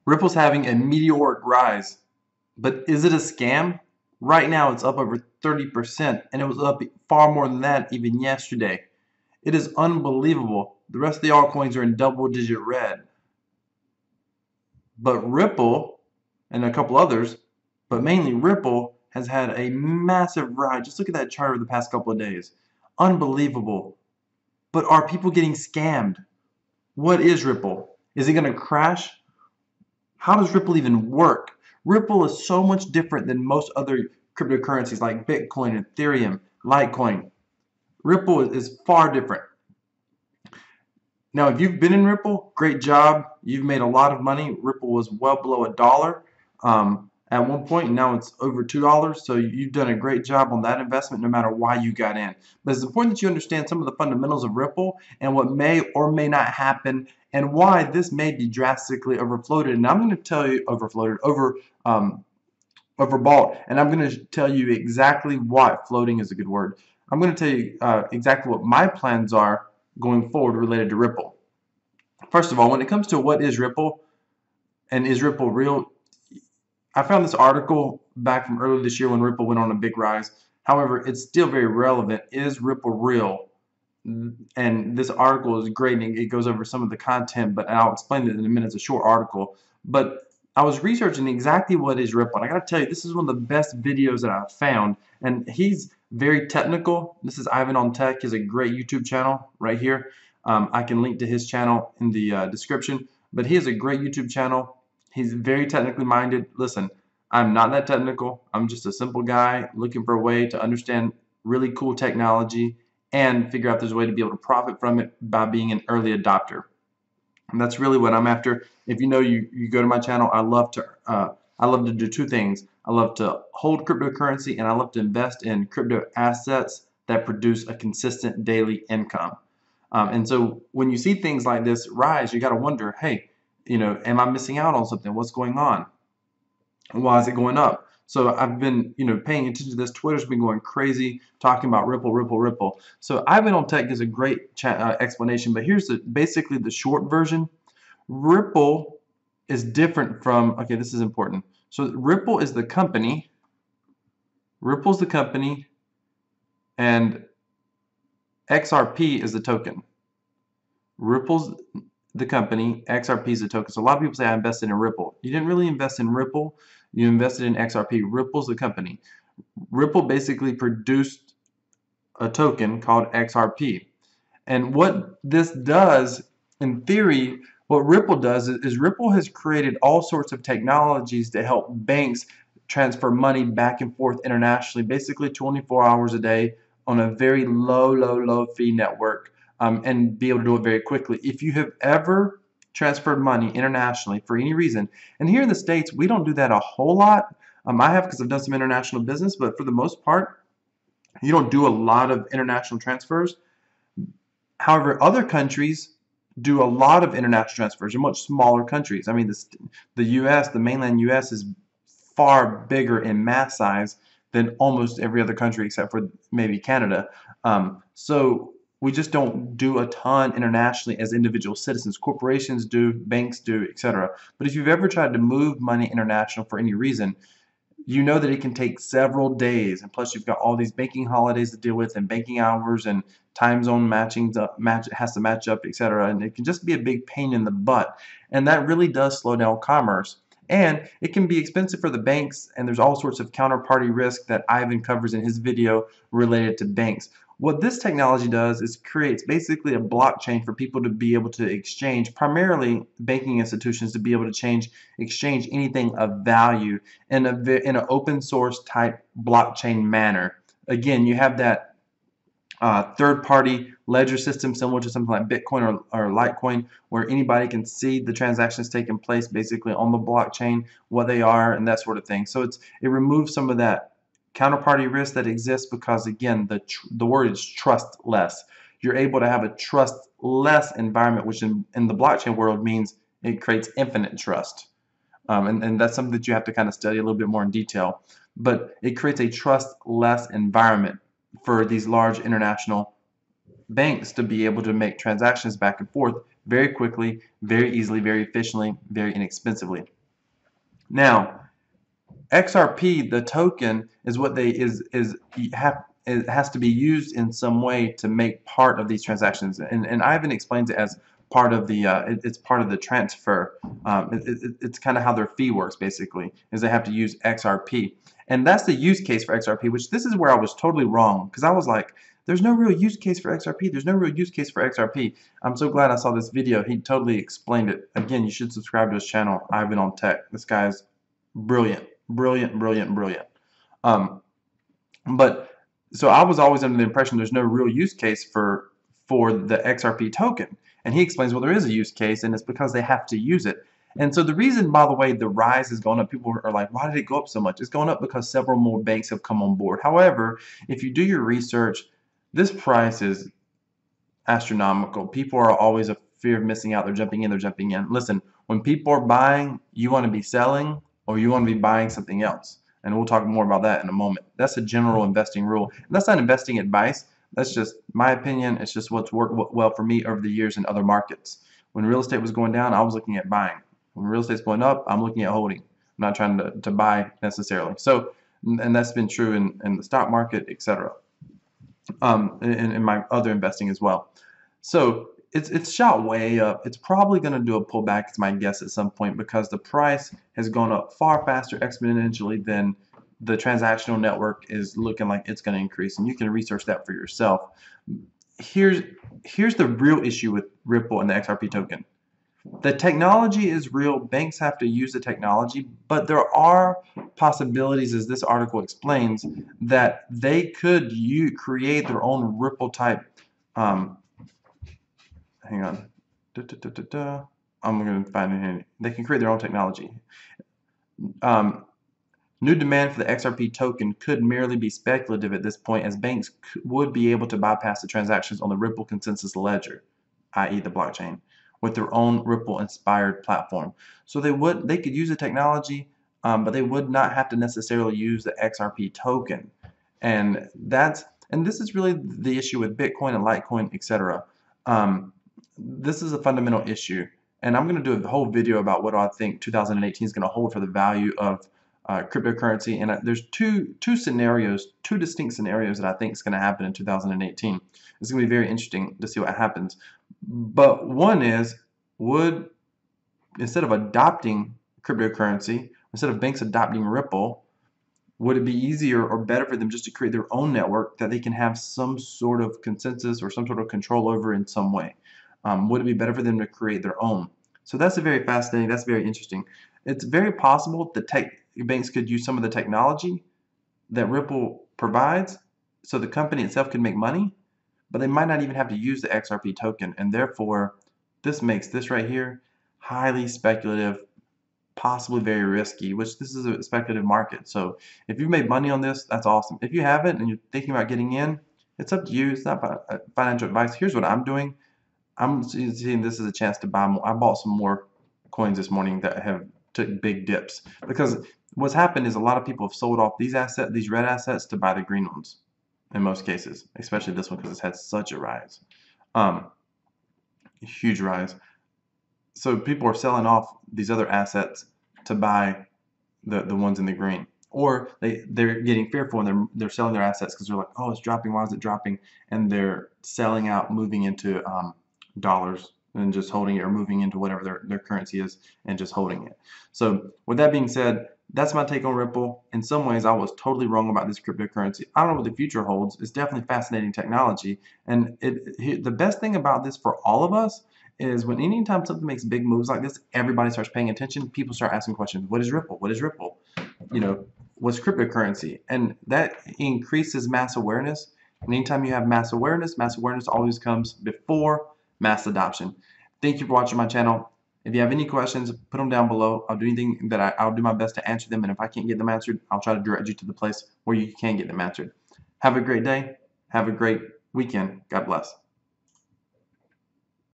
Ripple's having a meteoric rise, but is it a scam? Right now it's up over 30%, and it was up far more than that even yesterday. It is unbelievable. The rest of the altcoins are in double-digit red. But Ripple and a couple others, but mainly Ripple, has had a massive rise. Just look at that chart over the past couple of days. Unbelievable. But are people getting scammed? What is Ripple? Is it going to crash? How does Ripple even work? Ripple is so much different than most other cryptocurrencies like Bitcoin, Ethereum, Litecoin. Ripple is far different. Now, if you've been in Ripple, great job. You've made a lot of money. Ripple was well below $1 at one point, and now it's over $2. So you've done a great job on that investment no matter why you got in. But it's important that you understand some of the fundamentals of Ripple and what may or may not happen and why this may be drastically overfloated. And I'm going to tell you overbought, and I'm going to tell you exactly why. Floating is a good word. I'm going to tell you exactly what my plans are going forward related to Ripple. First of all, when it comes to what is Ripple and is Ripple real, I found this article back from earlier this year when Ripple went on a big rise. However, it's still very relevant. Is Ripple real? And this article is great, and it goes over some of the content, but I'll explain it in a minute. It's a short article. But I was researching exactly what is Ripple, and I got to tell you, this is one of the best videos that I've found, and he's very technical. This is Ivan on Tech. He has a great YouTube channel right here. I can link to his channel in the description, but he has a great YouTube channel. He's very technically minded. Listen, I'm not that technical. I'm just a simple guy looking for a way to understand really cool technology and figure out there's a way to be able to profit from it by being an early adopter. And that's really what I'm after. If you know, you go to my channel, I love to do two things. I love to hold cryptocurrency, and I love to invest in crypto assets that produce a consistent daily income. And so when you see things like this rise, you got to wonder, hey, am I missing out on something? What's going on? Why is it going up? So I've been, paying attention to this. Twitter's been going crazy talking about Ripple, Ripple, Ripple. So Ivan on Tech gives a great explanation, but here's basically the short version. Ripple is different from, okay, this is important. So Ripple is the company. Ripple's the company, and XRP is the token. Ripple's the company, XRP is the token. So a lot of people say I invested in Ripple. You didn't really invest in Ripple. You invested in XRP. Ripple's the company. Ripple basically produced a token called XRP. And what this does, in theory, what Ripple does is Ripple has created all sorts of technologies to help banks transfer money back and forth internationally, basically 24 hours a day on a very low fee network, and be able to do it very quickly. If you have ever transferred money internationally for any reason, and here in the States, we don't do that a whole lot. I have, because I've done some international business, but for the most part, you don't do a lot of international transfers. However, other countries do a lot of international transfers. They're much smaller countries. I mean, the U.S., the mainland U.S. is far bigger in mass size than almost every other country except for maybe Canada. So we just don't do a ton internationally as individual citizens. Corporations do, banks do, etc. But if you've ever tried to move money international for any reason, you know that it can take several days, and plus you've got all these banking holidays to deal with, and banking hours, and time zone has to match up, etc. And it can just be a big pain in the butt, and that really does slow down commerce. And it can be expensive for the banks, and there's all sorts of counterparty risk that Ivan covers in his video related to banks. What this technology does is creates basically a blockchain for people to be able to exchange, primarily banking institutions, to be able to exchange anything of value in an open source type blockchain manner. Again, you have that third-party ledger system similar to something like Bitcoin or Litecoin, where anybody can see the transactions taking place basically on the blockchain, what they are, and that sort of thing. So it removes some of that counterparty risk that exists, because again, the word is trustless. You're able to have a trustless environment, which in the blockchain world means it creates infinite trust. And that's something that you have to kind of study a little bit more in detail. But it creates a trustless environment for these large international banks to be able to make transactions back and forth very quickly, very easily, very efficiently, very inexpensively. Now, XRP, the token, is what they it has to be used in some way to make part of these transactions, and Ivan explains it as part of the it's part of the transfer. It's kind of how their fee works basically, is they have to use XRP, and that's the use case for XRP. Which this is where I was totally wrong, because I was like, there's no real use case for XRP. There's no real use case for XRP. I'm so glad I saw this video. He totally explained it. Again, you should subscribe to his channel, Ivan on Tech. This guy's brilliant. Brilliant, brilliant, brilliant. Um, but so I was always under the impression there's no real use case for the XRP token, and he explains, well, there is a use case, and it's because they have to use it. And so the reason, by the way, the rise is going up, people are like, why did it go up so much? It's going up because several more banks have come on board. However, if you do your research, this price is astronomical. People are always a fear of missing out. They're jumping in, they're jumping in. Listen, when people are buying, you want to be selling, or you want to be buying something else. And we'll talk more about that in a moment. That's a general investing rule. And that's not investing advice. That's just my opinion. It's just what's worked well for me over the years in other markets. When real estate was going down, I was looking at buying. When real estate's going up, I'm looking at holding. I'm not trying to buy necessarily. So, and that's been true in the stock market, etc. In my other investing as well. So it's shot way up. It's probably going to do a pullback, it's my guess, at some point, because the price has gone up far faster exponentially than the transactional network is looking like it's going to increase. And you can research that for yourself. Here's the real issue with Ripple and the XRP token. The technology is real. Banks have to use the technology, but there are possibilities, as this article explains, that they could create their own Ripple type. Hang on. I'm going to find it here. They can create their own technology. New demand for the XRP token could merely be speculative at this point, as banks would be able to bypass the transactions on the Ripple consensus ledger, i.e. the blockchain, with their own Ripple-inspired platform. So they could use the technology, but they would not have to necessarily use the XRP token. And this is really the issue with Bitcoin and Litecoin, etc. This is a fundamental issue, and I'm going to do a whole video about what I think 2018 is going to hold for the value of cryptocurrency. And there's two distinct scenarios that I think is going to happen in 2018. It's going to be very interesting to see what happens. But one is, instead of adopting cryptocurrency, instead of banks adopting Ripple, would it be easier or better for them just to create their own network that they can have some sort of consensus or some sort of control over in some way? Would it be better for them to create their own? So that's very fascinating. That's very interesting. It's very possible that banks could use some of the technology that Ripple provides, so the company itself can make money, but they might not even have to use the XRP token, and therefore this makes this right here highly speculative, possibly very risky, which this is a speculative market. So if you've made money on this, that's awesome. If you haven't and you're thinking about getting in, it's up to you. It's not financial advice. Here's what I'm doing. I'm seeing this as a chance to buy more. I bought some more coins this morning that have took big dips, because what's happened is a lot of people have sold off these red assets to buy the green ones in most cases, especially this one because it's had such a rise, a huge rise. So people are selling off these other assets to buy the ones in the green, or they're getting fearful and they're selling their assets because they're like, oh, it's dropping. Why is it dropping? And they're selling out, moving into dollars and just holding it, or moving into whatever their currency is and just holding it. So with that being said, that's my take on Ripple. In some ways, I was totally wrong about this cryptocurrency. I don't know what the future holds. It's definitely fascinating technology. And the best thing about this for all of us is anytime something makes big moves like this, everybody starts paying attention. People start asking questions. What is Ripple? What is Ripple? What's cryptocurrency? And that increases mass awareness. And anytime you have mass awareness always comes before mass adoption. Thank you for watching my channel. If you have any questions, put them down below. I'll do anything that I'll do my best to answer them. And if I can't get them answered, I'll try to direct you to the place where you can get them answered. Have a great day. Have a great weekend. God bless.